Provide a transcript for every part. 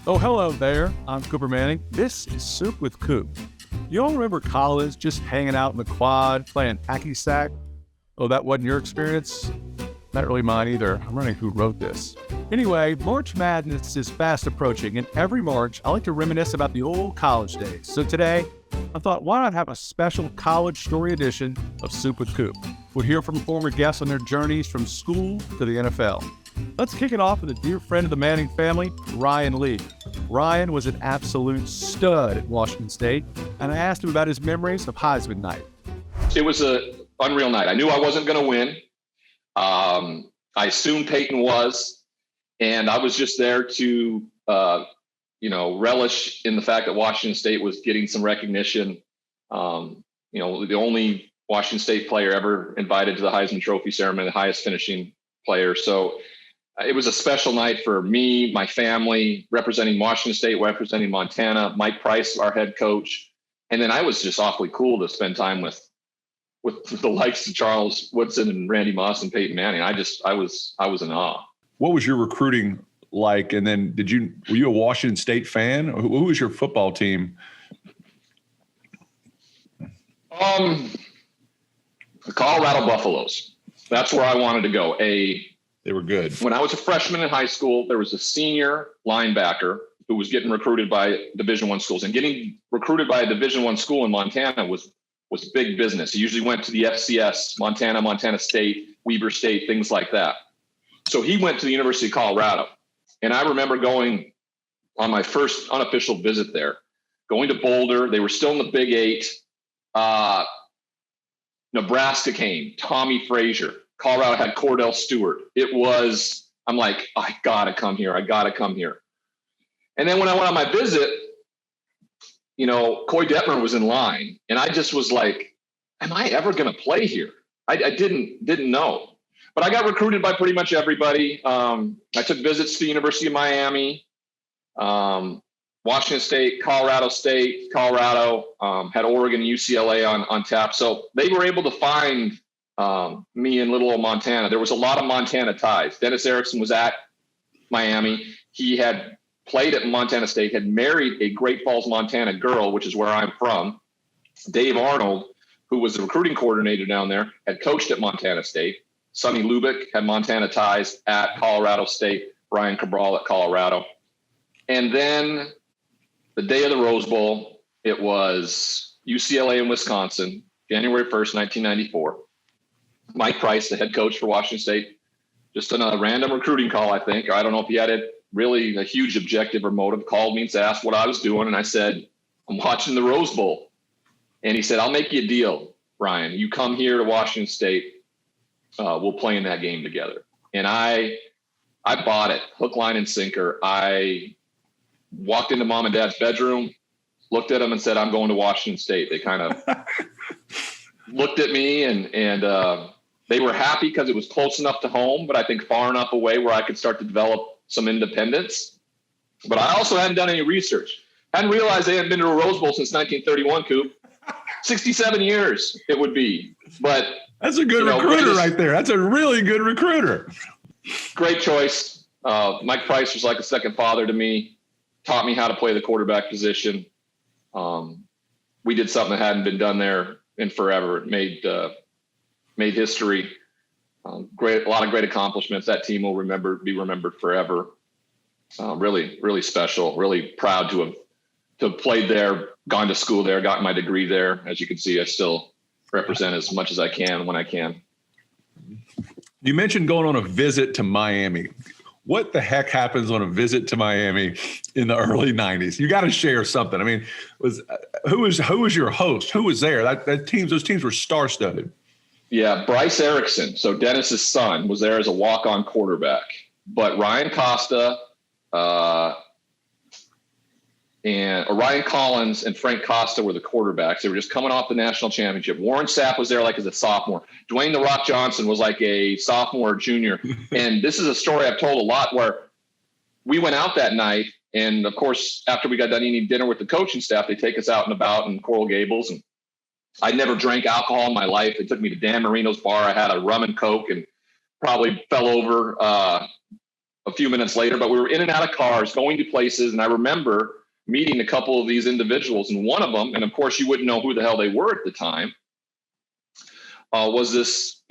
Oh, hello there. I'm Cooper Manning. This is Soup with Coop. You all remember college, just hanging out in the quad, playing hacky sack? Oh, that wasn't your experience? Not really mine either. I'm wondering who wrote this. Anyway, March Madness is fast approaching, and every March, I like to reminisce about the old college days. So today, I thought, why not have a special college story edition of Soup with Coop? We'll hear from former guests on their journeys from school to the NFL. Let's kick it off with a dear friend of the Manning family, Ryan Lee. Ryan was an absolute stud at Washington State, and I asked him about his memories of Heisman night. It was an unreal night. I knew I wasn't going to win. I assumed Peyton was, and I was just there to, relish in the fact that Washington State was getting some recognition. The only Washington State player ever invited to the Heisman Trophy ceremony, the highest finishing player. So it was a special night for me, my family, representing Washington State, representing Montana, Mike Price, our head coach. And then I was just awfully cool to spend time with the likes of Charles Woodson and Randy Moss and Peyton Manning. I was in awe. What was your recruiting like? And then were you a Washington State fan? Who was your football team? The Colorado Buffaloes. That's where I wanted to go. They were good. When I was a freshman in high school, there was a senior linebacker who was getting recruited by Division I schools, and getting recruited by a Division I school in Montana was big business. He usually went to the FCS, Montana State, Weber State, things like that. So he went to the University of Colorado. And I remember going on my first unofficial visit there, going to Boulder. They were still in the Big Eight. Nebraska came, Tommy Frazier. Colorado had Cordell Stewart. I'm like, I gotta come here. And then when I went on my visit, Coy Detmer was in line, and I just was like, am I ever going to play here? I didn't know, but I got recruited by pretty much everybody. I took visits to the University of Miami, Washington State, Colorado, had Oregon and UCLA on tap. So they were able to find me in little old Montana. There was a lot of Montana ties. Dennis Erickson was at Miami. He had played at Montana State, had married a Great Falls, Montana girl, which is where I'm from. Dave Arnold, who was the recruiting coordinator down there, had coached at Montana State. Sonny Lubick had Montana ties at Colorado State. Brian Cabral at Colorado. And then the day of the Rose Bowl, it was UCLA and Wisconsin, January 1st, 1994. Mike Price, the head coach for Washington State, just on a random recruiting call, I think. I don't know if he had really a huge objective or motive, called me and asked what I was doing. And I said, I'm watching the Rose Bowl. And he said, I'll make you a deal, Ryan. You come here to Washington State. We'll play in that game together. And I bought it, hook, line, and sinker. I walked into mom and dad's bedroom, looked at them and said, I'm going to Washington State. They kind of looked at me and they were happy because it was close enough to home, but I think far enough away where I could start to develop some independence. But I also hadn't done any research. Hadn't realized they hadn't been to a Rose Bowl since 1931, Coop. 67 years it would be. But that's a good recruiter right there. That's a really good recruiter. Great choice. Mike Price was like a second father to me, taught me how to play the quarterback position. We did something that hadn't been done there in forever. It made history. A lot of great accomplishments. That team will be remembered forever. Really, really special. Really proud to have played there, gone to school there, gotten my degree there. As you can see, I still represent as much as I can when I can. You mentioned going on a visit to Miami. What the heck happens on a visit to Miami in the early 90s? You got to share something. I mean, who was your host? Who was there? Those teams were star-studded. Yeah, Bryce Erickson, so Dennis's son, was there as a walk-on quarterback. But Ryan Costa and Ryan Collins and Frank Costa were the quarterbacks. They were just coming off the national championship. Warren Sapp was there like as a sophomore. Dwayne "The Rock" Johnson was like a sophomore or junior. And this is a story I've told a lot, where we went out that night, and of course, after we got done eating dinner with the coaching staff, they take us out and about in Coral Gables. And I'd never drank alcohol in my life. They took me to Dan Marino's bar. I had a rum and Coke and probably fell over a a few minutes later, but we were in and out of cars going to places. And I remember meeting a couple of these individuals, and one of them, and of course you wouldn't know who the hell they were at the time, was this,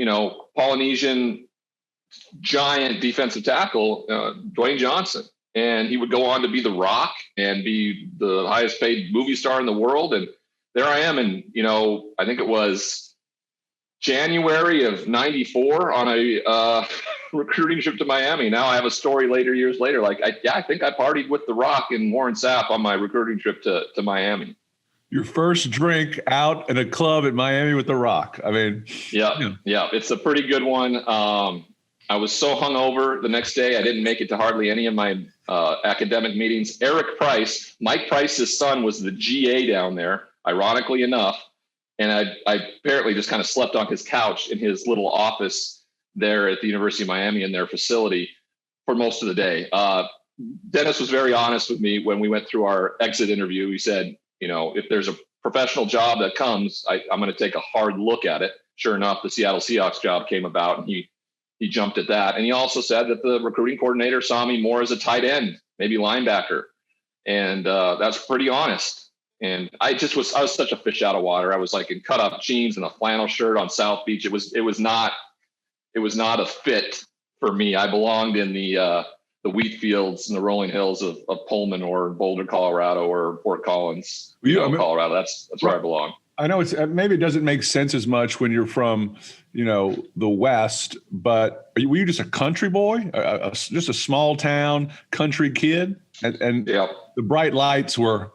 Polynesian giant defensive tackle, Dwayne Johnson. And he would go on to be The Rock and be the highest paid movie star in the world. And there I am. And, I think it was January of '94 on a recruiting trip to Miami. Now I have a story years later. Like, I think I partied with The Rock and Warren Sapp on my recruiting trip to Miami. Your first drink out in a club at Miami with The Rock. I mean, yeah. It's a pretty good one. I was so hungover the next day, I didn't make it to hardly any of my academic meetings. Eric Price, Mike Price's son, was the GA down there, ironically enough. And I apparently just kind of slept on his couch in his little office there at the University of Miami in their facility for most of the day. Dennis was very honest with me when we went through our exit interview. He said, if there's a professional job that comes, I'm going to take a hard look at it. Sure enough, the Seattle Seahawks job came about, and he jumped at that. And he also said that the recruiting coordinator saw me more as a tight end, maybe linebacker. And that's pretty honest. And I was such a fish out of water. I was like in cut up jeans and a flannel shirt on South Beach. It was not a fit for me. I belonged in the wheat fields and the rolling hills of Pullman or Boulder, Colorado, or Fort Collins, Colorado. That's where I belong. I know maybe it doesn't make sense as much when you're from, the West, but were you just a country boy, just a small town country kid? And yeah. The bright lights were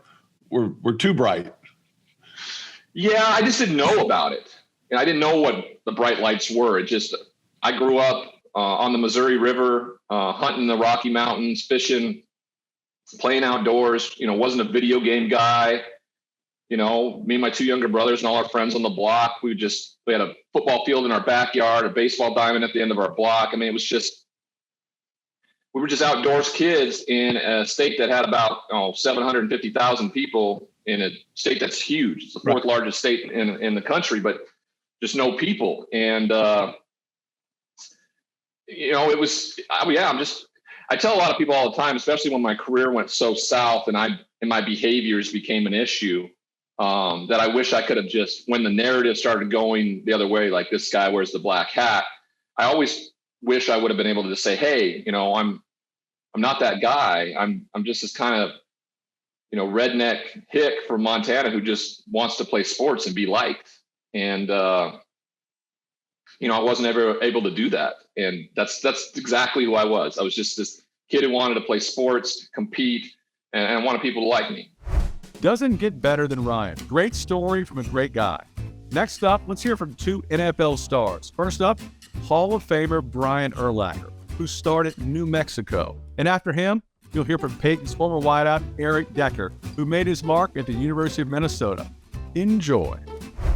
too bright. Yeah, I just didn't know about it. And I didn't know what the bright lights were. I grew up on the Missouri River, hunting the Rocky Mountains, fishing, playing outdoors, wasn't a video game guy. Me and my two younger brothers and all our friends on the block, we had a football field in our backyard, a baseball diamond at the end of our block. I mean, we were just outdoors kids in a state that had about 750,000 people, in a state that's huge. It's the fourth largest state in the country, but just no people. And, I tell a lot of people all the time, especially when my career went so south and my behaviors became an issue, that I wish I could have when the narrative started going the other way, like this guy wears the black hat, I always wish I would have been able to just say, hey, I'm not that guy. I'm just this kind of, redneck hick from Montana who just wants to play sports and be liked. And, I wasn't ever able to do that. And that's exactly who I was. I was just this kid who wanted to play sports, compete, and I wanted people to like me. Doesn't get better than Ryan. Great story from a great guy. Next up, let's hear from two NFL stars. First up, Hall of Famer Brian Urlacher, who started in New Mexico. And after him, you'll hear from Peyton's former wideout, Eric Decker, who made his mark at the University of Minnesota. Enjoy.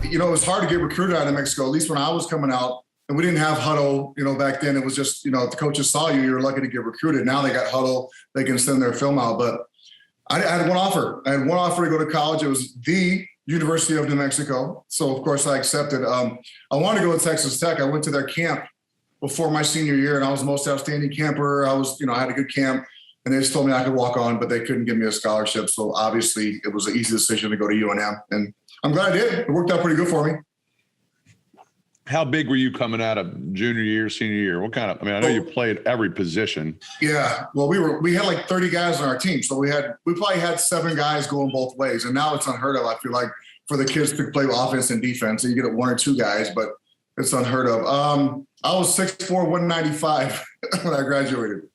It was hard to get recruited out of Mexico, at least when I was coming out. And we didn't have huddle, back then. It was just, if the coaches saw you, were lucky to get recruited. Now they got huddle. They can send their film out. But I had one offer. I had one offer to go to college. It was the University of New Mexico. So, of course, I accepted. I wanted to go to Texas Tech. I went to their camp before my senior year, and I was the most outstanding camper. I had a good camp, and they just told me I could walk on, but they couldn't give me a scholarship. So, obviously, it was an easy decision to go to UNM. And I'm glad I did. It worked out pretty good for me. How big were you coming out of junior year, senior year? What kind of, I know you played every position. Yeah. Well, we had like 30 guys on our team. So we probably had 7 guys going both ways. And now it's unheard of, I feel like, for the kids to play offense and defense. So you get 1 or 2 guys, but it's unheard of. I was 6'4", 195 when I graduated.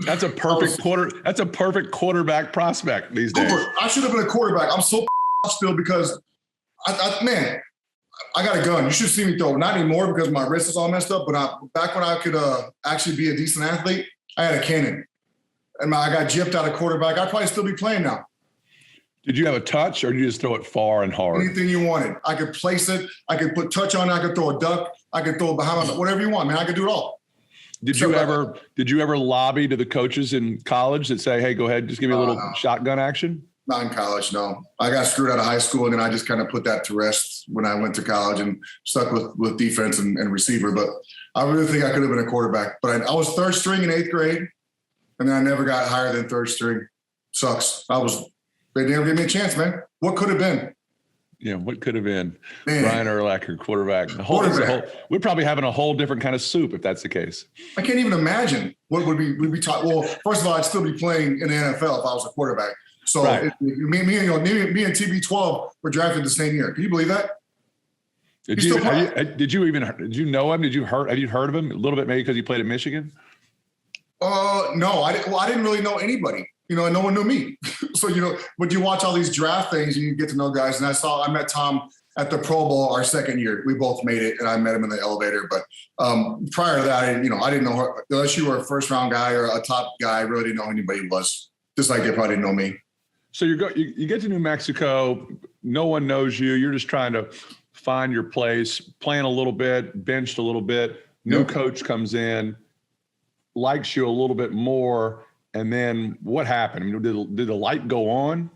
That's a perfect That's a perfect quarterback prospect these days. I should have been a quarterback. I'm so still because I got a gun. You should see me throw. Not anymore because my wrist is all messed up. But back when I could actually be a decent athlete, I had a cannon. And I got gypped out of quarterback. I'd probably still be playing now. Did you have a touch or did you just throw it far and hard? Anything you wanted. I could place it. I could put touch on it. I could throw a duck. I could throw it behind my, whatever you want, man. I could do it all. Did you ever lobby to the coaches in college that say, hey, go ahead, just give me a little shotgun action? Not in college, no. I got screwed out of high school, and then I just kind of put that to rest when I went to college and stuck with defense and receiver. But I really think I could have been a quarterback. But I was third string in 8th grade. and then I never got higher than third string. Sucks. They never gave me a chance, man. What could have been? Yeah, what could have been? Man. Brian Urlacher, quarterback. We're probably having a whole different kind of soup if that's the case. I can't even imagine what would we'd be taught. Well, first of all, I'd still be playing in the NFL if I was a quarterback. So right. me and TB12 were drafted the same year. Can you believe that? Did you know him? Did you have you heard of him a little bit, maybe because he played at Michigan? No, I didn't really know anybody. And no one knew me. So, but you watch all these draft things and you get to know guys. And I met Tom at the Pro Bowl our second year. We both made it, and I met him in the elevator. But prior to that, I didn't know her, unless you were a first round guy or a top guy. I really didn't know who anybody was. Just like they probably didn't know me. So you get to New Mexico. No one knows you. You're just trying to find your place, playing a little bit, benched a little bit. New coach comes in, likes you a little bit more. And then what happened? I mean, did the light go on?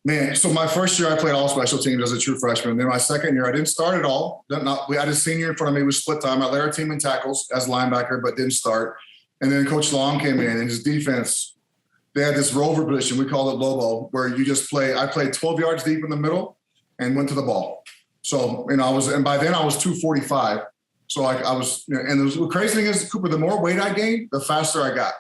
Man, so my first year I played all special teams as a true freshman. Then my second year I didn't start at all. We had a senior in front of me. It was split time. I led our team in tackles as linebacker, but didn't start. And then Coach Long came in, and his defense, they had this rover position. We called it Lobo, where you just play. I played 12 yards deep in the middle and went to the ball. So, and by then I was 245. So I was, and the crazy thing is, Cooper, the more weight I gained, the faster I got.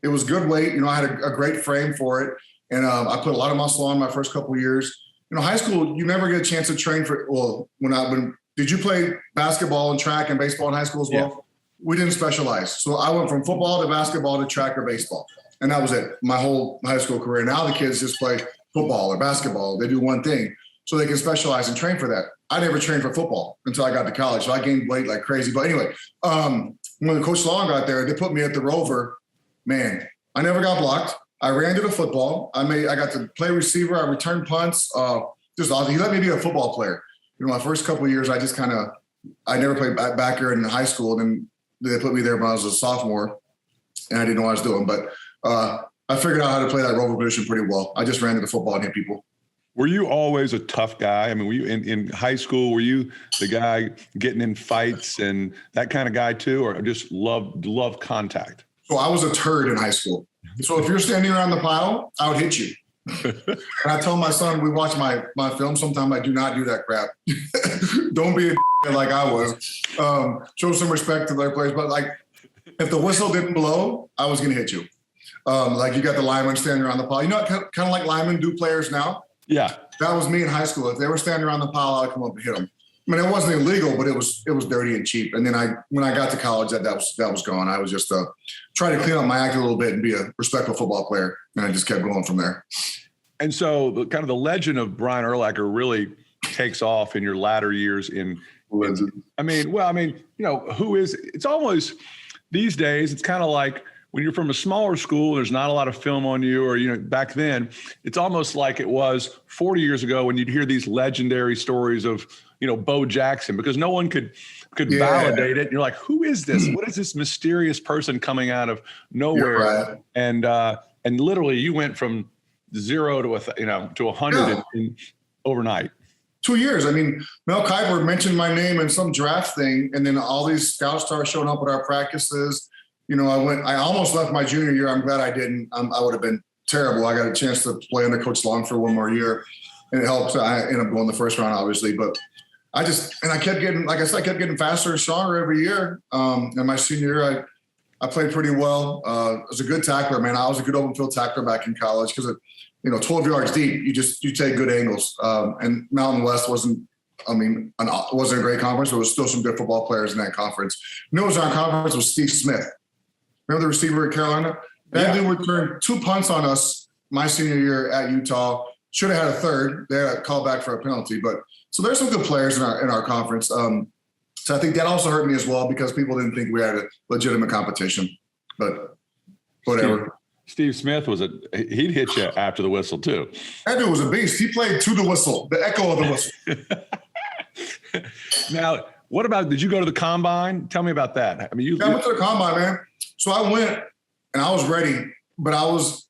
It was good weight. I had a great frame for it. And I put a lot of muscle on my first couple of years. High school, you never get a chance to train did you play basketball and track and baseball in high school as well? Yeah. We didn't specialize. So I went from football to basketball to track or baseball. And that was it, my whole high school career. Now the kids just play football or basketball. They do one thing. So they can specialize and train for that. I never trained for football until I got to college. So I gained weight like crazy. But anyway, when Coach Long got there, they put me at the rover. Man, I never got blocked. I ran to the football. I got to play receiver. I returned punts. Just awesome. He let me be a football player. My first couple of years, I never played backer in high school. Then they put me there when I was a sophomore, and I didn't know what I was doing. But I figured out how to play that rover position pretty well. I just ran to the football and hit people. Were you always a tough guy? I mean, were you in high school? Were you the guy getting in fights and that kind of guy too, or just love contact? So I was a turd in high school. So if you're standing around the pile, I would hit you. And I tell my son, we watch my film. Sometimes I do not do that crap. Don't be a like I was. Show some respect to their players. But if the whistle didn't blow, I was going to hit you. You got the linemen standing around the pile. Kind of like linemen do players now. Yeah. That was me in high school. If they were standing around the pile, I'd come up and hit them. I mean, it wasn't illegal, but it was dirty and cheap. And then when I got to college, that was gone. I was just trying to clean up my act a little bit and be a respectful football player. And I just kept going from there. And so the legend of Brian Urlacher really takes off in your latter years who is, it's almost these days, it's kind of like when you're from a smaller school, there's not a lot of film on you, or, back then, it's almost like it was 40 years ago when you'd hear these legendary stories of, Bo Jackson, because no one could validate it. And you're like, who is this? What is this mysterious person coming out of nowhere? Right. And literally you went from 0 to 100 in overnight. 2 years. I mean, Mel Kiper mentioned my name in some draft thing, and then all these scout stars showing up at our practices. I almost left my junior year. I'm glad I didn't. I would have been terrible. I got a chance to play under Coach Long for one more year, and it helped. I ended up going the first round, obviously, but I kept getting, like I said, I kept getting faster and stronger every year. And my senior year, I played pretty well. I was a good tackler, man. I was a good open field tackler back in college because, 12 yards deep, you take good angles. And Mountain West wasn't a great conference, but there was still some good football players in that conference. Who was in our conference was Steve Smith. Remember the receiver at Carolina? That dude returned 2 punts on us my senior year at Utah. Should have had a third. They had a call back for a penalty. But so there's some good players in our conference. So I think that also hurt me as well because people didn't think we had a legitimate competition. But whatever. Steve Smith he'd hit you after the whistle too. That dude was a beast. He played to the whistle, the echo of the whistle. Now, what about, did you go to the combine? Tell me about that. I mean, I went to the combine, man. So I went and I was ready, but I was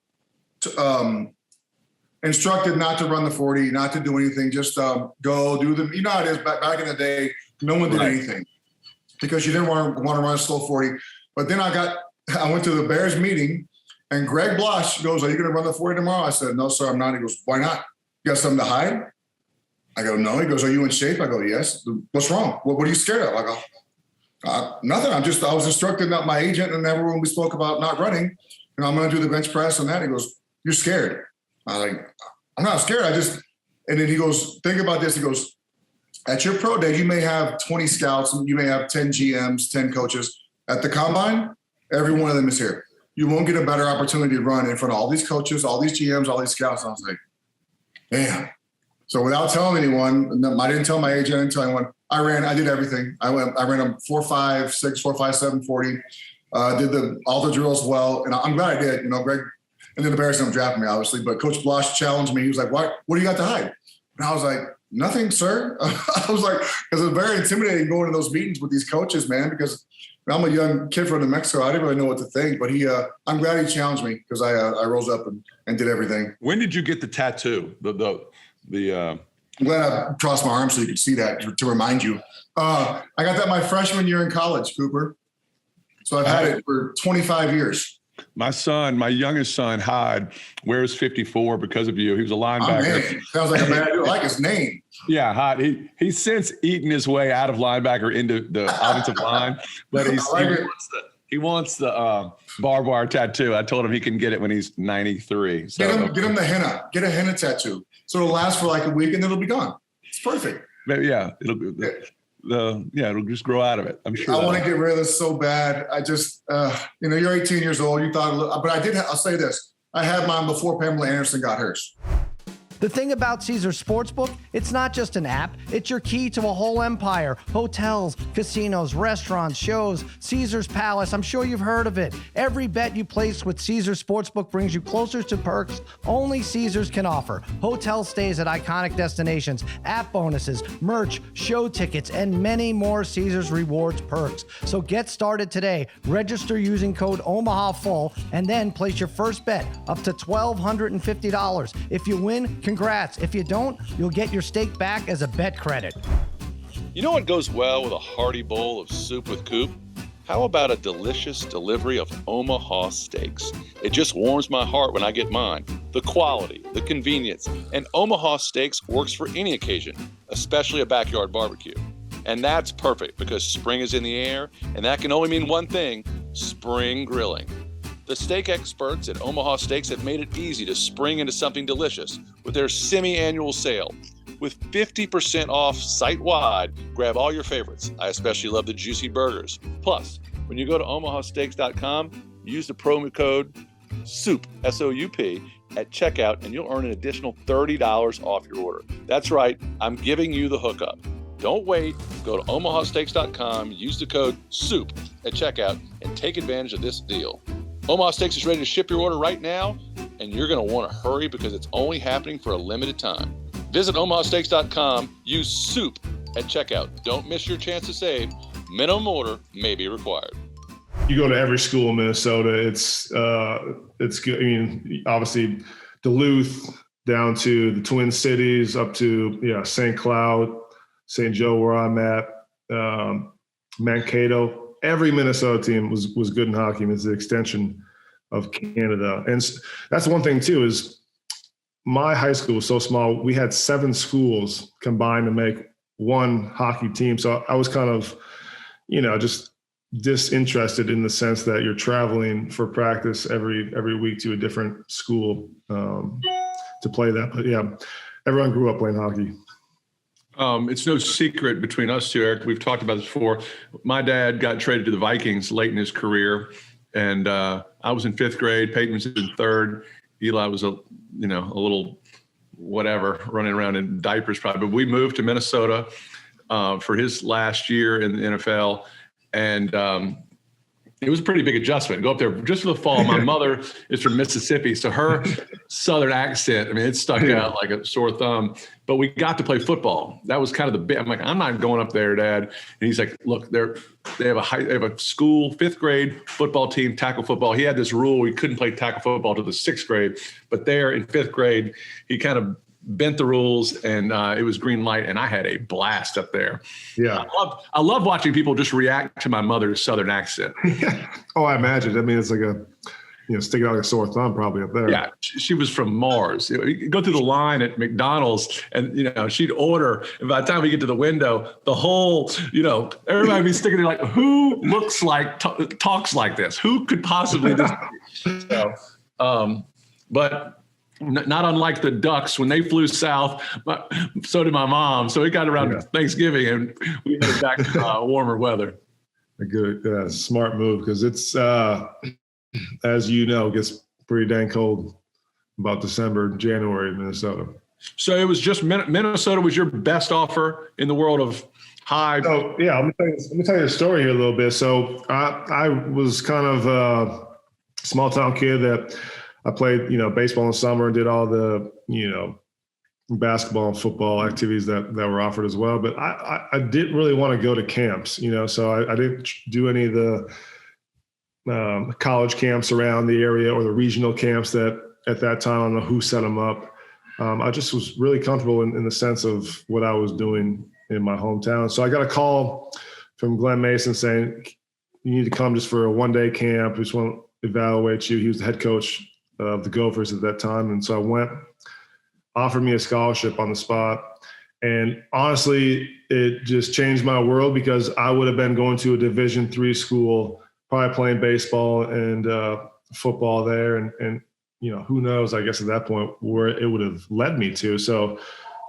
instructed not to run the 40, not to do anything, just go do them. You know how it is back in the day, no one did anything because you didn't want to run a slow 40. But then I went to the Bears meeting And Greg Blosh goes, "Are you going to run the 40 tomorrow?" I said, "No, sir, I'm not." He goes, "Why not? You got something to hide?" I go, "No." He goes, "Are you in shape?" I go, "Yes." "What's wrong? What are you scared of?" I go, "Nothing. I was instructed, not my agent and everyone we spoke about not running. I'm going to do the bench press and that." He goes, "You're scared." I'm like, "I'm not scared. And then he goes, "Think about this." He goes, "At your pro day, you may have 20 scouts, and you may have 10 GMs, 10 coaches. At the combine, every one of them is here. You won't get a better opportunity to run in front of all these coaches, all these GMs, all these scouts." And I was like, "Damn." So without telling anyone, I didn't tell my agent, I didn't tell anyone. I did everything. I ran a 4.56, 4.57, 40. Did all the drills well, and I'm glad I did. Greg, and then the Bears don't draft me, obviously, but Coach Blosh challenged me. He was like, "What do you got to hide?" And I was like, "Nothing, sir." I was like, because it's very intimidating going to those meetings with these coaches, man, because I'm a young kid from New Mexico. I didn't really know what to think, but I'm glad he challenged me because I rose up and did everything. When did you get the tattoo? I'm glad I crossed my arms so you could see that to remind you. I got that my freshman year in college, Cooper. So I've had it for 25 years. My youngest son, Hyde, wears 54 because of you. He was a linebacker. Oh, man. Sounds like a man. I do like his name. Yeah, Hyde. He's since eaten his way out of linebacker into the offensive line, but he wants the barbed wire tattoo. I told him he can get it when he's 93. So get him the henna. Get a henna tattoo. So it'll last for like a week and then it'll be gone. It's perfect. But yeah, it'll just grow out of it. I'm sure. I want to get rid of this so bad. I just, you're 18 years old. You thought, but I did. I'll say this: I had mine before Pamela Anderson got hers. The thing about Caesars Sportsbook, it's not just an app, it's your key to a whole empire. Hotels, casinos, restaurants, shows, Caesars Palace, I'm sure you've heard of it. Every bet you place with Caesars Sportsbook brings you closer to perks only Caesars can offer. Hotel stays at iconic destinations, app bonuses, merch, show tickets, and many more Caesars Rewards perks. So get started today. Register using code OMAHAFULL and then place your first bet up to $1,250. If you win, congrats. If you don't, you'll get your stake back as a bet credit. You know what goes well with a hearty bowl of soup with Coop? How about a delicious delivery of Omaha steaks? It just warms my heart when I get mine. The quality, the convenience, and Omaha Steaks works for any occasion, especially a backyard barbecue. And that's perfect because spring is in the air, and that can only mean one thing: spring grilling. The steak experts at Omaha Steaks have made it easy to spring into something delicious with their semi-annual sale. With 50% off site-wide, grab all your favorites. I especially love the juicy burgers. Plus, when you go to omahasteaks.com, use the promo code SOUP, S-O-U-P, at checkout, and you'll earn an additional $30 off your order. That's right, I'm giving you the hookup. Don't wait. Go to omahasteaks.com, use the code SOUP at checkout, and take advantage of this deal. Omaha Steaks is ready to ship your order right now, and you're going to want to hurry because it's only happening for a limited time. Visit omahasteaks.com, use SOUP at checkout. Don't miss your chance to save. Minimum order may be required. You go to every school in Minnesota, it's good. I mean, obviously Duluth down to the Twin Cities, up to St. Cloud, St. Joe, where I'm at, Mankato. Every Minnesota team was good in hockey. I mean, it's the extension of Canada. And that's one thing too, is my high school was so small. We had 7 schools combined to make one hockey team. So I was kind of, just disinterested in the sense that you're traveling for practice every week to a different school to play that. But yeah, everyone grew up playing hockey. It's no secret between us two, Eric. We've talked about this before. My dad got traded to the Vikings late in his career, and I was in 5th grade. Peyton was in 3rd. Eli was a little whatever, running around in diapers probably. But we moved to Minnesota for his last year in the NFL, and it was a pretty big adjustment. Go up there just for the fall. My mother is from Mississippi, so her Southern accent, it stuck out like a sore thumb. But we got to play football. That was kind of the bit. I'm like, I'm not going up there, Dad. And he's like, look, they have a school 5th grade football team, tackle football. He had this rule: we couldn't play tackle football to the 6th grade. But there in 5th grade, he kind of bent the rules, and it was green light, and I had a blast up there. Yeah, I love watching people just react to my mother's Southern accent. Oh, I imagine. It's like sticking out like a sore thumb probably up there. Yeah, she was from Mars. You go through the line at McDonald's and, she'd order. And by the time we get to the window, the whole, everybody be sticking there like, who looks like, talks like this? Who could possibly this? But not unlike the Ducks, when they flew south, so did my mom. So it got around Thanksgiving and we headed back to warmer weather. A good, smart move because it's, as you know, it gets pretty dang cold about December, January in Minnesota. So it was just Minnesota was your best offer in the world of high. So yeah, let me tell you the story here a little bit. So I was kind of a small town kid that I played, baseball in the summer and did all the, basketball and football activities that were offered as well. But I didn't really want to go to camps, so I didn't do any of the college camps around the area or the regional camps that at that time, I don't know who set them up. I just was really comfortable in the sense of what I was doing in my hometown. So I got a call from Glenn Mason saying, you need to come just for a one-day camp. We just want to evaluate you. He was the head coach of the Gophers at that time. And so I went, offered me a scholarship on the spot. And honestly, it just changed my world because I would have been going to a Division III school, probably playing baseball and football there. And who knows, I guess at that point where it would have led me to. So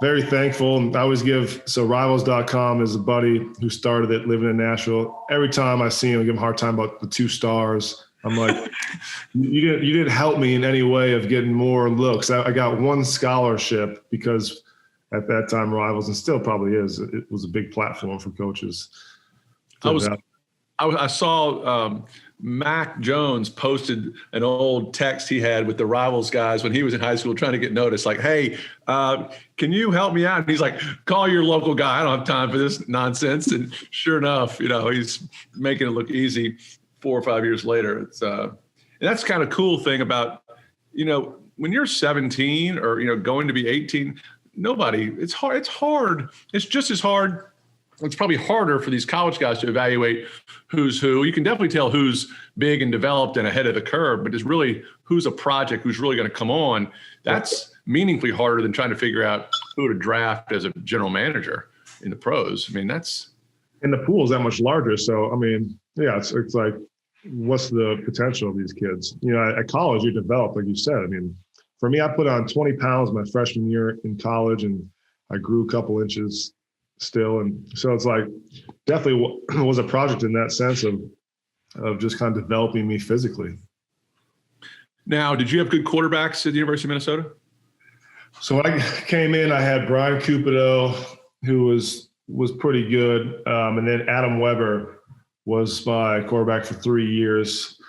very thankful. I always Rivals.com is a buddy who started it living in Nashville. Every time I see him, I give him a hard time about the 2 stars. I'm like, you didn't help me in any way of getting more looks. I got one scholarship because at that time Rivals, and still probably is, it was a big platform for coaches. I saw Mac Jones posted an old text he had with the Rivals guys when he was in high school trying to get noticed, like, hey, can you help me out? And he's like, call your local guy. I don't have time for this nonsense. And sure enough, he's making it look easy 4 or 5 years later. It's and that's kind of cool thing about, when you're 17 or, going to be 18, it's hard. It's just as hard. It's probably harder for these college guys to evaluate who's who. You can definitely tell who's big and developed and ahead of the curve, but it's really who's a project, who's really going to come on. That's meaningfully harder than trying to figure out who to draft as a general manager in the pros. I mean, and the pool is that much larger. So, I mean, yeah, it's like, what's the potential of these kids? At college, you develop, like you said. I mean, for me, I put on 20 pounds my freshman year in college, and I grew a couple inches still. And so it's like definitely was a project in that sense of just kind of developing me physically. Now, did you have good quarterbacks at the University of Minnesota? So when I came in, I had Brian Cupido, who was pretty good. And then Adam Weber was my quarterback for 3 years,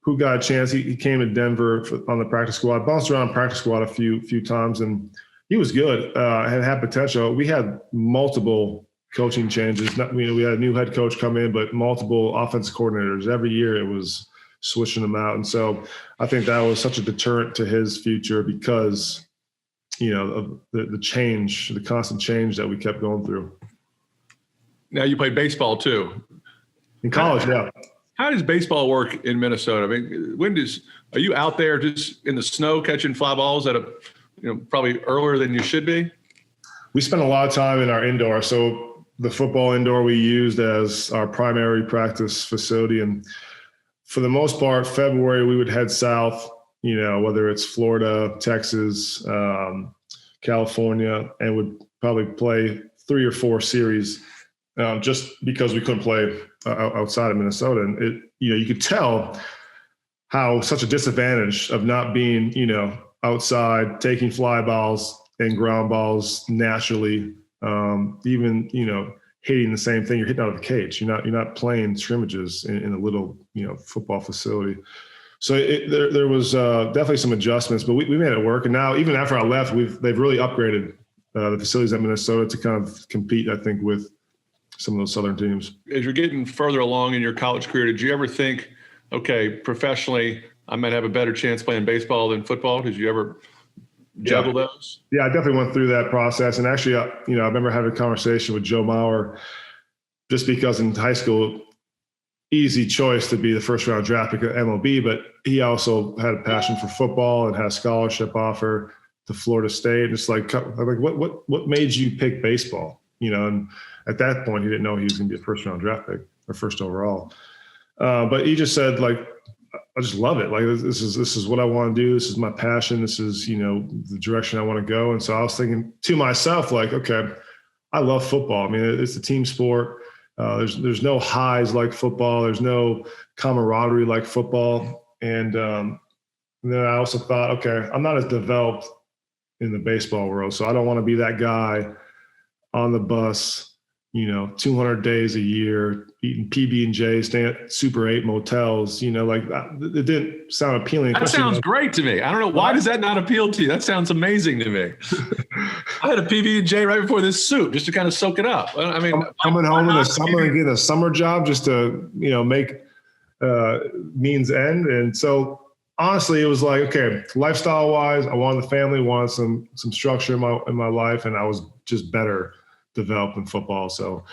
who got a chance. He came to Denver on the practice squad, bounced around practice squad a few times, and he was good, had potential. We had multiple coaching changes. We had a new head coach come in, but multiple offensive coordinators. Every year it was switching them out. And so I think that was such a deterrent to his future because, of the change, the constant change that we kept going through. Now you played baseball too. In college, yeah. How does baseball work in Minnesota? I mean, are you out there just in the snow catching fly balls at probably earlier than you should be? We spent a lot of time in our indoor. So the football indoor we used as our primary practice facility. And for the most part, February, we would head south, whether it's Florida, Texas, California, and would probably play 3 or 4 series just because we couldn't play outside of Minnesota. And you could tell how such a disadvantage of not being, outside, taking fly balls and ground balls naturally, even, hitting the same thing. You're hitting out of the cage. You're not playing scrimmages in a little, football facility. So there was definitely some adjustments, but we made it work. And now, even after I left, they've really upgraded the facilities at Minnesota to kind of compete, I think, with some of those Southern teams. As you're getting further along in your college career, did you ever think, okay, professionally, I might have a better chance playing baseball than football? Did you ever juggle those? Yeah, I definitely went through that process. And actually, I remember having a conversation with Joe Mauer just because in high school, easy choice to be the first round draft pick at MLB, but he also had a passion for football and had a scholarship offer to Florida State. And it's like, what made you pick baseball? You know, and at that point, he didn't know he was going to be a first round draft pick or first overall. But he just said, like, I just love it. Like, this is what I want to do. This is my passion. This is, you know, the direction I want to go. And so I was thinking to myself, like, okay, I love football. I mean, it's a team sport. There's no highs like football. There's no camaraderie like football. And then I also thought, okay, I'm not as developed in the baseball world, so I don't want to be that guy on the bus, you know, 200 days a year, eating PB&J, staying at Super 8 motels, you know, like it didn't sound appealing. That sounds great to me. I don't know. Why does that not appeal to you? That sounds amazing to me. I had a PB&J right before this soup just to kind of soak it up. I mean, coming home in the summer and getting a summer job just to, you know, make means end. And so honestly, it was like, okay, lifestyle wise, I wanted the family, wanted some structure in my life. And I was just better developed in football. So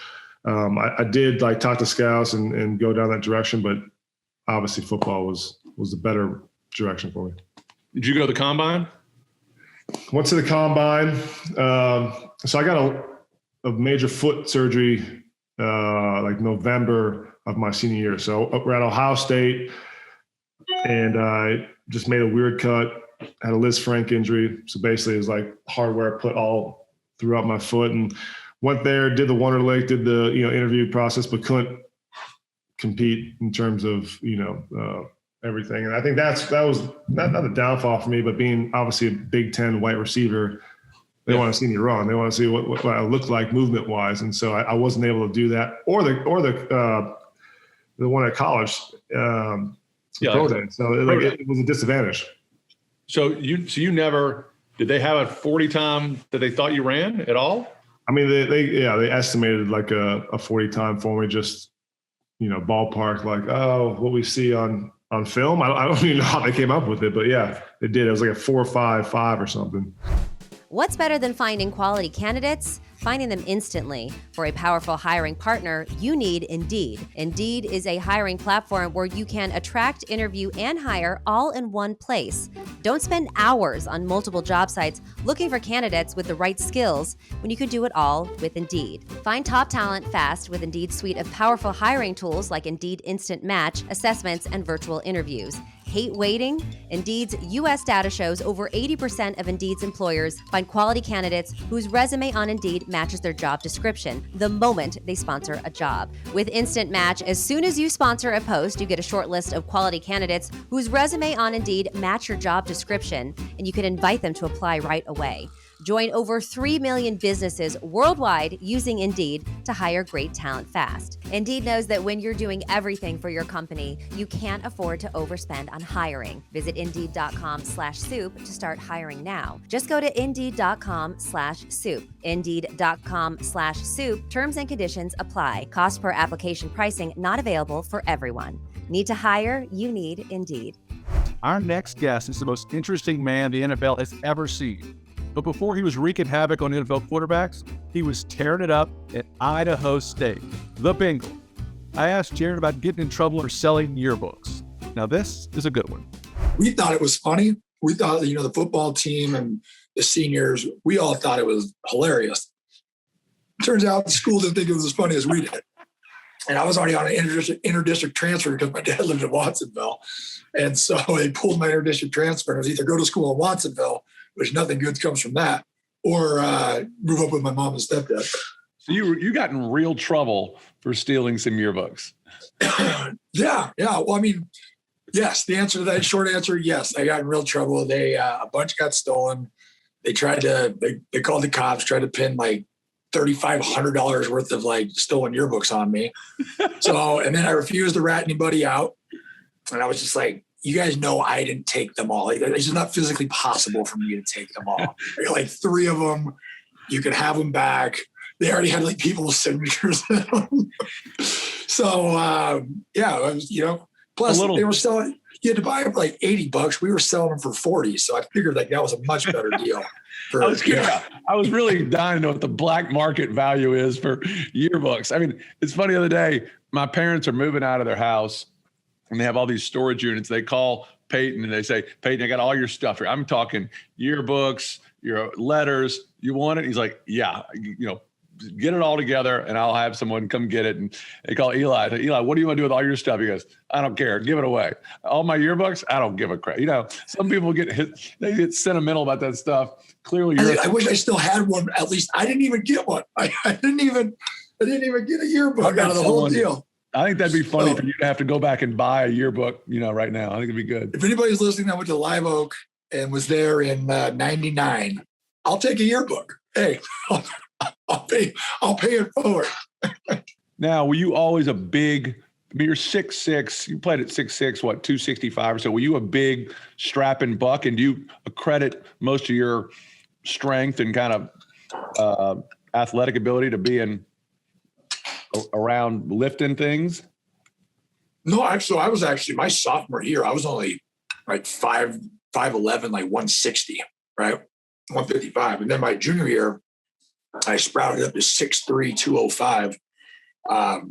I did like talk to scouts and go down that direction, but obviously football was the better direction for me. Did you go to the combine? Went to the combine. So I got a major foot surgery like November of my senior year. So we're at Ohio State, and I just made a weird cut, had a Liz Frank injury. So basically it was like hardware put all throughout my foot, and went there, did the Wonderlic, did the, you know, interview process, but couldn't compete in terms of, you know, everything. And I think that was not the downfall for me, but being obviously a Big Ten white receiver, they want to see me run. They want to see what I look like movement wise. And so I wasn't able to do that, or the one at college, pro day. So it was a disadvantage. So you never, did they have a 40 time that they thought you ran at all? I mean, they estimated like a 40 time for me, just, you know, ballpark, like, oh, what we see on film. I don't even know how they came up with it, but yeah, they did. It was like a 4.55 or something. What's better than finding quality candidates? Finding them instantly. For a powerful hiring partner, you need Indeed. Indeed is a hiring platform where you can attract, interview, and hire all in one place. Don't spend hours on multiple job sites looking for candidates with the right skills when you can do it all with Indeed. Find top talent fast with Indeed's suite of powerful hiring tools like Indeed Instant Match, assessments, and virtual interviews. Hate waiting? Indeed's U.S. data shows over 80% of Indeed's employers find quality candidates whose resume on Indeed matches their job description the moment they sponsor a job. With Instant Match, as soon as you sponsor a post, you get a short list of quality candidates whose resume on Indeed match your job description, and you can invite them to apply right away. Join over 3 million businesses worldwide using Indeed to hire great talent fast. Indeed knows that when you're doing everything for your company, you can't afford to overspend on hiring. Visit Indeed.com/soup to start hiring now. Just go to Indeed.com/soup. Indeed.com/soup. Terms and conditions apply. Cost per application pricing not available for everyone. Need to hire? You need Indeed. Our next guest is the most interesting man the NFL has ever seen. But before he was wreaking havoc on NFL quarterbacks, he was tearing it up at Idaho State, the Bengal. I asked Jared about getting in trouble for selling yearbooks. Now this is a good one. We thought it was funny. We thought, you know, the football team and the seniors, we all thought it was hilarious. Turns out the school didn't think it was as funny as we did. And I was already on an interdistrict transfer because my dad lived in Watsonville. And so they pulled my interdistrict transfer. And it was either go to school in Watsonville, which nothing good comes from that, or move up with my mom and stepdad. So you got in real trouble for stealing some yearbooks. Yeah. Well, I mean, yes. The answer to that, short answer, yes. I got in real trouble. They a bunch got stolen. They tried to. They called the cops, tried to pin like $3,500 worth of like stolen yearbooks on me. So, and then I refused to rat anybody out, and I was just like, you guys know I didn't take them all. Like, it's just not physically possible for me to take them all. Like 3 of them, you could have them back. They already had like people's signatures in them. So yeah, I was, you know, plus they were selling you had to buy them for like $80. We were selling them for 40. So I figured like that was a much better deal. I was really dying to know what the black market value is for yearbooks. I mean, it's funny, the other day, my parents are moving out of their house and they have all these storage units. They call Peyton and they say, Peyton, I got all your stuff here. I'm talking yearbooks, your letters. You want it? He's like, yeah, get it all together and I'll have someone come get it. And they call Eli. I say, Eli, what do you want to do with all your stuff? He goes, I don't care. Give it away. All my yearbooks, I don't give a crap. Some people they get sentimental about that stuff. Clearly, I wish I still had one. At least I didn't even get one. I didn't even get a yearbook out of the whole deal. I think that'd be funny for you to have to go back and buy a yearbook, right now. I think it'd be good. If anybody's listening, I went to Live Oak and was there in 99. I'll take a yearbook. Hey, I'll pay it forward. Now, were you always a big, you're 6'6", you played at 6'6", 265 or so. Were you a big strapping buck? And do you accredit most of your strength and kind of athletic ability to being around lifting things? No, so I was actually, my sophomore year, I was only like 5'11", like 160, right? 155. And then my junior year, I sprouted up to 6'3", 205. But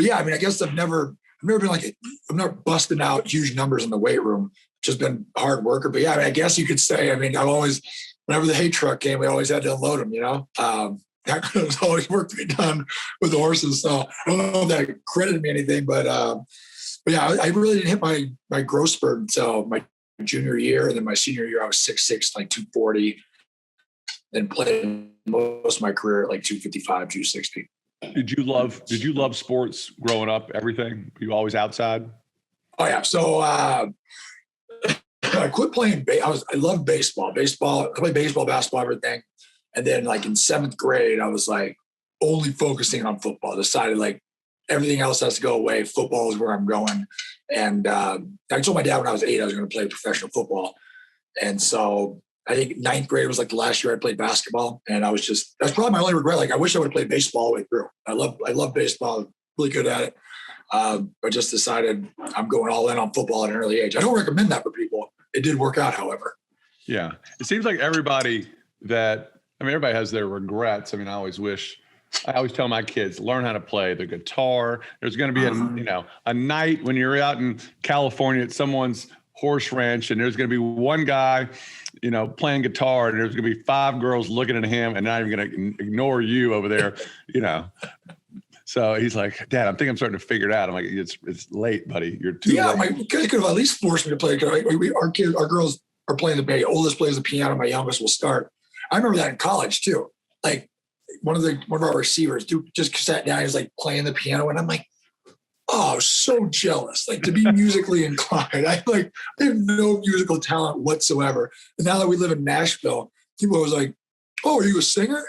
yeah, I mean, I guess I've never been I'm not busting out huge numbers in the weight room, just been a hard worker. But yeah, I guess you could say, I've always, whenever the hay truck came, we always had to unload them, that was always work to be done with the horses. So I don't know if that credited me anything, but yeah, I really didn't hit my growth spurt until my junior year. And then my senior year, I was 6'6", like 240, then played most of my career at like 255, 260. Did you love sports growing up? Everything? Were you always outside? Oh yeah. So I quit playing. I loved baseball. I played baseball, basketball, everything. And then like in 7th grade, I was like only focusing on football. Decided like everything else has to go away. Football is where I'm going. And I told my dad when I was 8, I was going to play professional football. And so I think 9th grade was like the last year I played basketball. And that's probably my only regret. Like I wish I would have played baseball all the way through. I love baseball. I'm really good at it. But just decided I'm going all in on football at an early age. I don't recommend that for people. It did work out, however. Yeah. It seems like everybody has their regrets. I always tell my kids, learn how to play the guitar. There's going to be a night when you're out in California at someone's horse ranch and there's going to be one guy, playing guitar and there's going to be 5 girls looking at him and not even going to ignore you over there, So he's like, Dad, I think I'm starting to figure it out. I'm like, it's late, buddy. You're too late. Yeah, my kids could have at least forced me to play guitar. Our girls are playing the bass. Oldest plays the piano. My youngest will start. I remember that in college too. Like one of our receivers just sat down. He was like playing the piano, and I'm like, oh, so jealous. Like to be musically inclined. I have no musical talent whatsoever. And now that we live in Nashville, people was like, oh, are you a singer?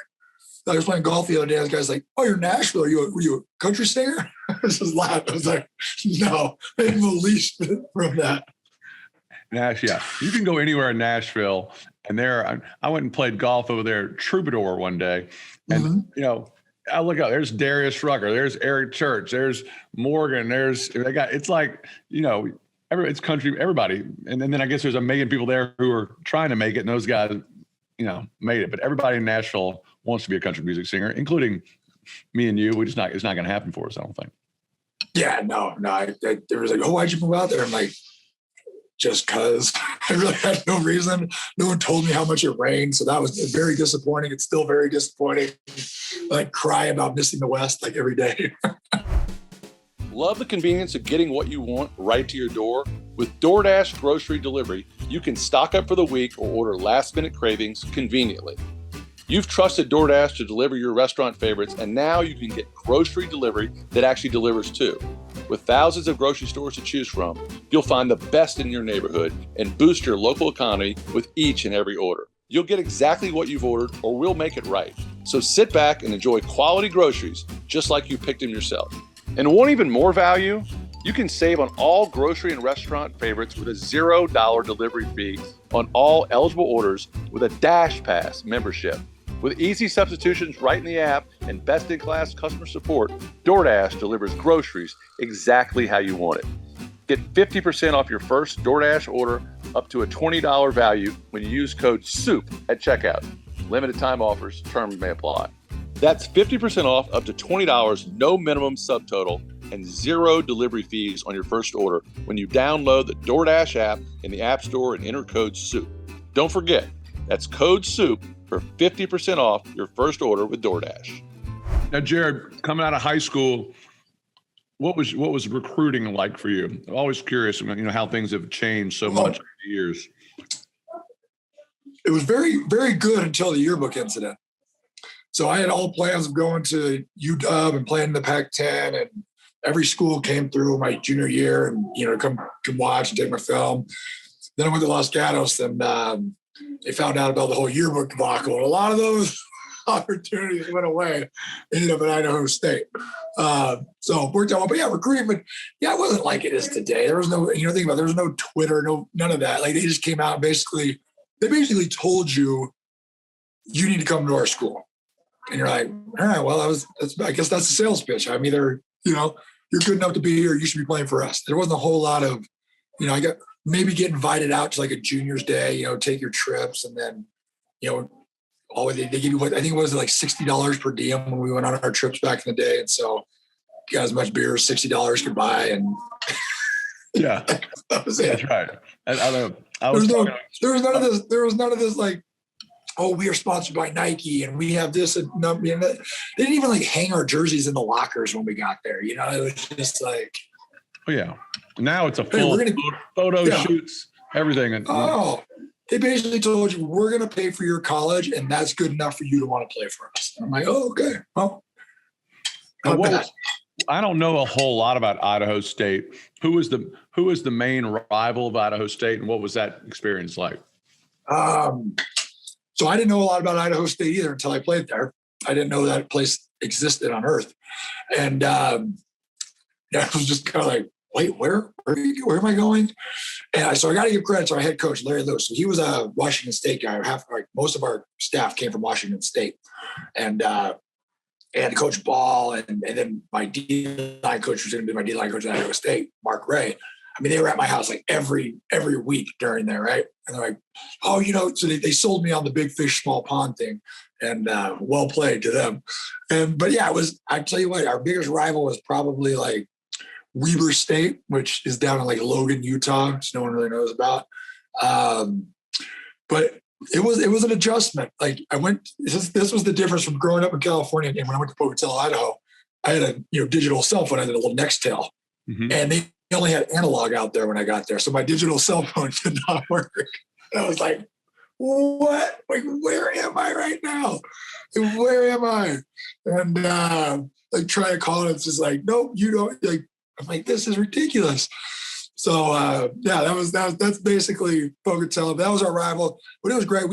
I was playing golf the other day. The guy's like, oh, you're in Nashville. Were you a country singer? I was just laughing. I was like, no, I am the least from that. Yeah. You can go anywhere in Nashville. And I went and played golf over there at Troubadour one day. And, I look out, there's Darius Rucker, there's Eric Church, there's Morgan, it's like, it's country, everybody. And then I guess there's a million people there who are trying to make it. And those guys, made it. But everybody in Nashville wants to be a country music singer, including me and you. It's not going to happen for us, I don't think. Yeah, no. There was like, oh, why'd you move out there? I'm like, just because I really had no reason. No one told me how much it rained. So that was very disappointing. It's still very disappointing. I cry about missing the West like every day. Love the convenience of getting what you want right to your door? With DoorDash grocery delivery, you can stock up for the week or order last-minute cravings conveniently. You've trusted DoorDash to deliver your restaurant favorites, and now you can get grocery delivery that actually delivers too. With thousands of grocery stores to choose from, you'll find the best in your neighborhood and boost your local economy with each and every order. You'll get exactly what you've ordered, or we'll make it right. So sit back and enjoy quality groceries just like you picked them yourself. And want even more value? You can save on all grocery and restaurant favorites with a $0 delivery fee on all eligible orders with a Dash Pass membership. With easy substitutions right in the app and best-in-class customer support, DoorDash delivers groceries exactly how you want it. Get 50% off your first DoorDash order up to a $20 value when you use code SOUP at checkout. Limited time offers, terms may apply. That's 50% off up to $20, no minimum subtotal, and 0 delivery fees on your first order when you download the DoorDash app in the App Store and enter code SOUP. Don't forget, that's code SOUP for 50% off your first order with DoorDash. Now, Jared, coming out of high school, what was recruiting like for you? I'm always curious, how things have changed so much over the years. It was very, very good until the yearbook incident. So I had all plans of going to UW and playing in the Pac-10, and every school came through my junior year and, come watch and take my film. Then I went to Los Gatos, and they found out about the whole yearbook debacle. And a lot of those opportunities went away, ended up at Idaho State. So it worked out well. But yeah, recruitment, it wasn't like it is today. There was no, think about it, there was no Twitter, none of that. Like, they just came out and they basically told you need to come to our school. And you're like, all right, well, I guess that's a sales pitch. I'm either, you're good enough to be here, you should be playing for us. There wasn't a whole lot of, I got maybe get invited out to like a junior's day, take your trips, and then, they give you what I think it was like $60 per diem when we went on our trips back in the day. And so you got as much beer as $60 could buy. And yeah, that was it. That's right. There was none of this like, oh, we are sponsored by Nike and we have this. And they didn't even like hang our jerseys in the lockers when we got there. It was just like, oh yeah. Now it's a full photo shoots, everything. And they basically told you, we're going to pay for your college, and that's good enough for you to want to play for us. And I'm like, oh, okay. Well, I don't know a whole lot about Idaho State. Who was the main rival of Idaho State, and what was that experience like? So I didn't know a lot about Idaho State either until I played there. I didn't know that place existed on Earth. And I was just kind of like, wait, where am I going? And so I got to give credit to our head coach, Larry Lewis. So he was a Washington State guy. Most of our staff came from Washington State. And Coach Ball, and then my D-line coach was going to be my D-line coach at Idaho State, Mark Ray. I mean, they were at my house like every week during there, right? And they're like, oh, so they sold me on the big fish, small pond thing, and well played to them. But yeah, I tell you what, our biggest rival was probably like Weber State, which is down in like Logan, Utah, which no one really knows about. But it was an adjustment. Like this was the difference from growing up in California. And when I went to Pocatello, Idaho, I had a digital cell phone. I had a little Nextel, and they only had analog out there when I got there. So my digital cell phone did not work. And I was like, what? Like, where am I right now? Where am I? And like trying to call it, it's just like, nope, you don't. Like, I'm like, this is ridiculous. So that's basically Pocatello. That was our rival, but it was great.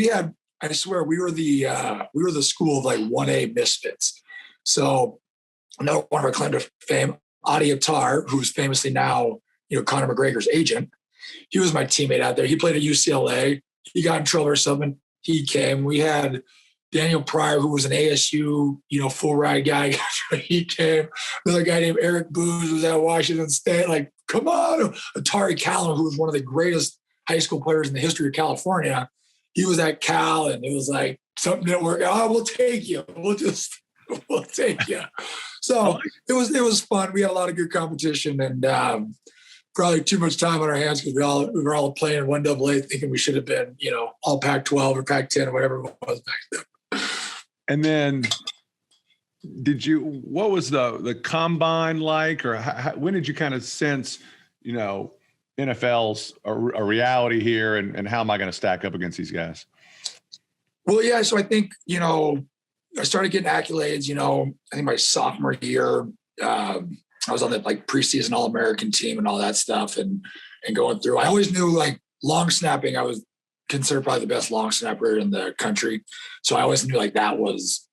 I swear, we were the school of like 1A misfits. So another one of our claim to fame, Adi Attar, who's famously now, Conor McGregor's agent. He was my teammate out there. He played at UCLA. He got in trouble or something. He came. We had Daniel Pryor, who was an ASU, full ride guy. He came. Another guy named Eric Booz was at Washington State. Like, come on. Atari Callum, who was one of the greatest high school players in the history of California. He was at Cal, and it was like, something didn't work out. Oh, we'll take you. We'll take you. So it was fun. We had a lot of good competition, and probably too much time on our hands because we were all playing 1AA, thinking we should have been, all Pac-12 or Pac-10 or whatever it was back then. And then what was the combine like, or when did you kind of sense, NFL's a reality here, and how am I going to stack up against these guys? Well, yeah. So I think, I started getting accolades, I think my sophomore year, I was on the like preseason All-American team and all that stuff and going through. I always knew like long snapping, I was considered probably the best long snapper in the country. So I always knew like that was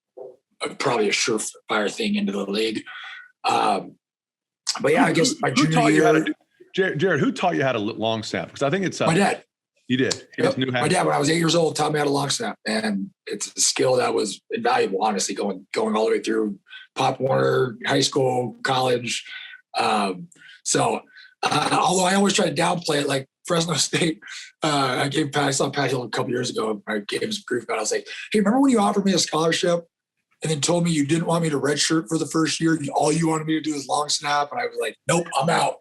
probably a surefire thing into the league. But yeah, I guess my junior year. Jared, who taught you how to long snap? Because I think it's my dad. You did. Yep. My dad, when I was 8 years old, taught me how to long snap, and it's a skill that was invaluable, honestly, going all the way through Pop Warner, high school, college. So Although I always try to downplay it, like Fresno State, I saw Pat Hill a couple years ago. I gave him some grief about it. I was like, hey, remember when you offered me a scholarship and then told me you didn't want me to redshirt for the first year? All you wanted me to do is long snap. And I was like, nope, I'm out.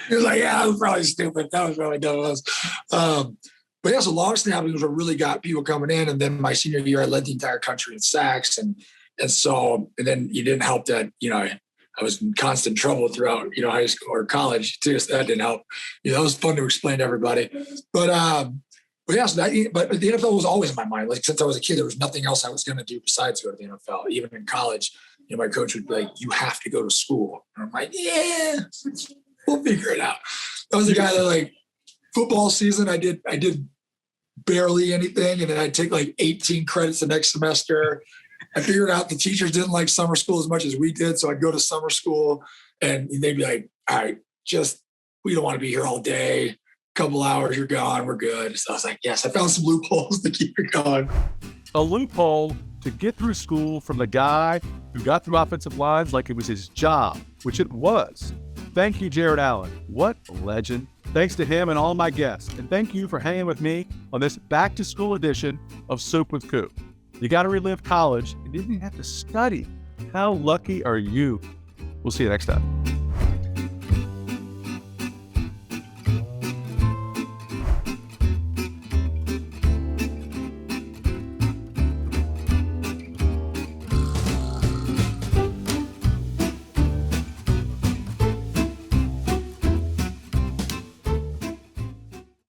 He was like, yeah, that was probably stupid. That was probably dumb. But yeah, so long snapping was what really got people coming in. And then my senior year, I led the entire country in sacks. And then it didn't help that, I was in constant trouble throughout, high school or college too. So that didn't help. That was fun to explain to everybody. But yeah, but the NFL was always in my mind. Like since I was a kid, there was nothing else I was going to do besides go to the NFL. Even in college, my coach would be like, you have to go to school. And I'm like, yeah, we'll figure it out. I was the guy that like football season, I did barely anything. And then I'd take like 18 credits the next semester. I figured out the teachers didn't like summer school as much as we did. So I'd go to summer school and they'd be like, all right, we don't want to be here all day. Couple hours, you're gone, we're good. So I was like, yes, I found some loopholes to keep it going. A loophole to get through school from the guy who got through offensive lines like it was his job, which it was. Thank you, Jared Allen. What a legend. Thanks to him and all my guests. And thank you for hanging with me on this back-to-school edition of Soup with Coop. You got to relive college and you didn't have to study. How lucky are you? We'll see you next time.